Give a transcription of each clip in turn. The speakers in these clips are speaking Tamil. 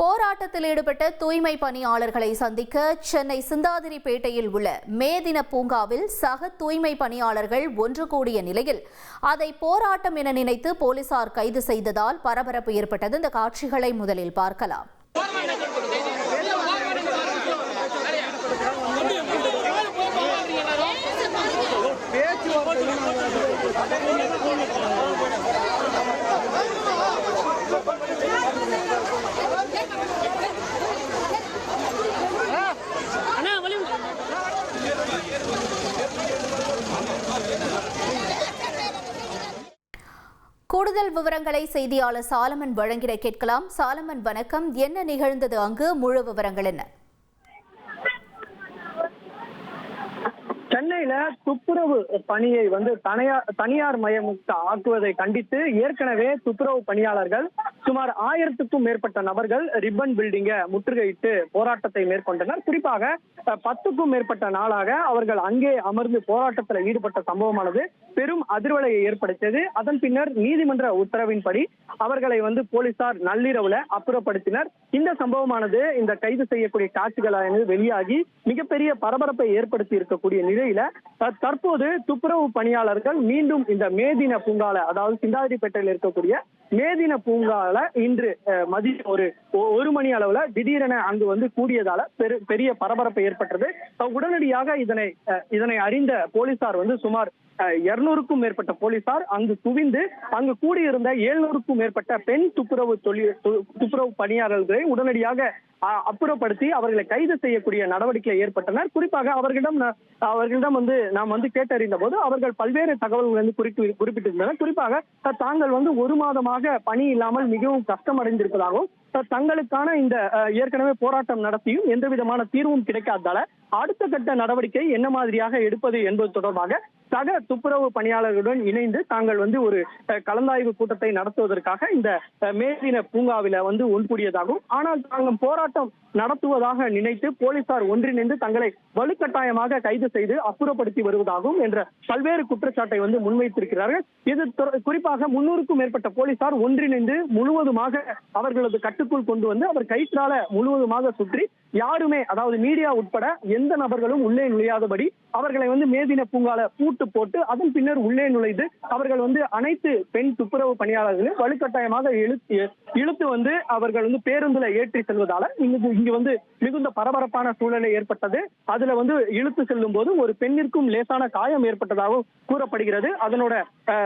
போராட்டத்தில் ஈடுபட்ட தூய்மை பணியாளர்களை சந்திக்க சென்னை சிந்தாதிரிப்பேட்டையில் உள்ள மே தின பூங்காவில் சக தூய்மை பணியாளர்கள் ஒன்று கூடிய நிலையில் அதை போராட்டம் என நினைத்து போலீசார் கைது செய்ததால் பரபரப்பு ஏற்பட்டது. இந்த காட்சிகளை முதலில் பார்க்கலாம். கூடுதல் விவரங்களை செய்தியாளர் சாலமன் வழங்கிட கேட்கலாம். சாலமன், வணக்கம். என்ன நிகழ்ந்தது அங்கு? முழு விவரங்கள் என்ன? சென்னையில துப்புரவு பணியை தனியார் மயமுக்த ஆக்குவதை கண்டித்து ஏற்கனவே துப்புரவு பணியாளர்கள் சுமார் 1000க்கும் மேற்பட்ட நபர்கள் ரிப்பன் பில்டிங்க முற்றுகையிட்டு போராட்டத்தை மேற்கொண்டனர். குறிப்பாக 10க்கும் மேற்பட்ட நாளாக அவர்கள் அங்கே அமர்ந்து போராட்டத்தில் ஈடுபட்ட சம்பவமானது பெரும் அதிர்வலையை ஏற்படுத்தியது. அதன் பின்னர் நீதிமன்ற உத்தரவின்படி அவர்களை போலீசார் நள்ளிரவுல அப்புறப்படுத்தினர். இந்த சம்பவமானது இந்த கைது செய்யக்கூடிய காட்சிகளானது வெளியாகி மிகப்பெரிய பரபரப்பை ஏற்படுத்தி இருக்கக்கூடிய நிலையில தற்போது துப்புரவு பணியாளர்கள் மீண்டும் இந்த மே தின பூங்கால, அதாவது சிந்தாதிரிப்பேட்டையில் இருக்கக்கூடிய மே தின பூங்கால இன்று மதியம் ஒரு மணி அளவுல திடீரென அங்கு கூடியதால பெரிய பரபரப்பு ஏற்பட்டது. உடனடியாக இதனை அறிந்த போலீசார் சுமார் 200க்கும் மேற்பட்ட போலீசார் அங்கு குவிந்து அங்கு கூடியிருந்த 700க்கும் மேற்பட்ட பெண் துப்புரவு பணியாளர்களை உடனடியாக அப்புறப்படுத்தி அவர்களை கைது செய்யக்கூடிய நடவடிக்கை ஏற்பட்டனர். குறிப்பாக அவர்களிடம் நாம் கேட்டறிந்த போது அவர்கள் பல்வேறு தகவல்கள் குறிப்பிட்டிருந்தனர். குறிப்பாக தாங்கள் 1 மாதமாக பணி இல்லாமல் மிகவும் கஷ்டமடைந்திருப்பதாகவும் தங்களுக்கான இந்த ஏற்கனவே போராட்டம் நடத்தியும் எந்த விதமான தீர்வும் கிடைக்காததால அடுத்த கட்ட நடவடிக்கை என்ன மாதிரியாக எடுப்பது என்பது தொடர்பாக சக துப்புரவு பணியாளர்களுடன் இணைந்து தாங்கள் ஒரு கலந்தாய்வு கூட்டத்தை நடத்துவதற்காக இந்த மே தின பூங்காவில ஒன்றுகூடியதாகவும், ஆனால் தாங்கள் போராட்டம் நடத்துவதாக நினைத்து போலீசார் ஒன்றிணைந்து தங்களை வலுக்கட்டாயமாக கைது செய்து அப்புறப்படுத்தி வருவதாகவும் என்ற பல்வேறு குற்றச்சாட்டை முன்வைத்திருக்கிறார்கள். இது குறிப்பாக 300க்கும் மேற்பட்ட போலீசார் ஒன்றிணைந்து முழுவதுமாக அவர்களது கட்டுக்குள் கொண்டு அவர் கயிற்றால முழுவதுமாக சுற்றி யாருமே, அதாவது மீடியா உட்பட எந்த நபர்களும் உள்ளே நுழையாதபடி அவர்களை மே தின பூங்கால பூட்டு போட்டு அதன் பின்னர் உள்ளே நுழைந்து அவர்கள் அனைத்து பெண் துப்புரவு பணியாளர்களையும் வலுக்கட்டாயமாக இழுத்து அவர்கள் பேருந்துல ஏற்றி செல்வதால இங்கு மிகுந்த பரபரப்பான சூழ்நிலை ஏற்பட்டது. அதுல இழுத்து செல்லும் போது ஒரு பெண்ணிற்கும் லேசான காயம் ஏற்பட்டதாகவும் கூறப்படுகிறது. அதனோட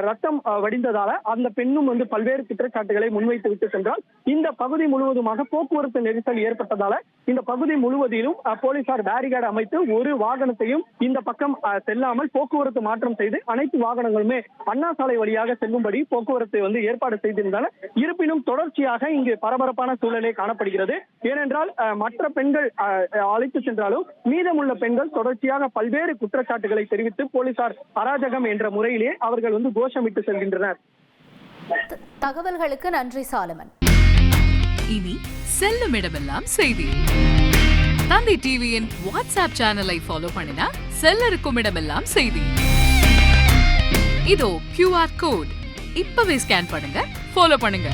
ரத்தம் வடிந்ததால அந்த பெண்ணும் பல்வேறு குற்றச்சாட்டுகளை முன்வைத்து விட்டு சென்றால் இந்த பகுதி முழுவதுமாக போக்குவரத்து நெரிசல் ஏற்பட்டதால இந்த பகுதி முழுவதிலும் போலீசார் பேரிகார்டு அமைத்து ஒரு வாகனத்தையும் இந்த பக்கம் செல்லாமல் போக்குவரத்து மாற்றம் செய்து அனைத்து வாகனங்களுமே அண்ணா சாலை வழியாக செல்லும்படி போக்குவரத்து ஏற்பாடு செய்திருந்தனர். இருப்பினும் தொடர்ச்சியாக இங்கு பரபரப்பான சூழலே காணப்படுகிறது. ஏனென்றால் மற்ற பெண்கள் அழைத்து சென்றாலும் மீதமுள்ள பெண்கள் தொடர்ச்சியாக பல்வேறு குற்றச்சாட்டுகளை தெரிவித்து போலீசார் அராஜகம் என்ற முறையிலே அவர்கள் கோஷமிட்டு செல்கின்றனர். தகவல்களுக்கு நன்றி சாலமன். இனி செல்லும் இடமெல்லாம் செய்தி. தந்தி டிவியின் வாட்ஸ்அப் சேனலை ஃபாலோ பண்ணினா செல்லருக்கும் இடமெல்லாம் செய்தி. இதோ QR கோட் இப்பவே ஸ்கேன் பண்ணுங்க, ஃபாலோ பண்ணுங்க.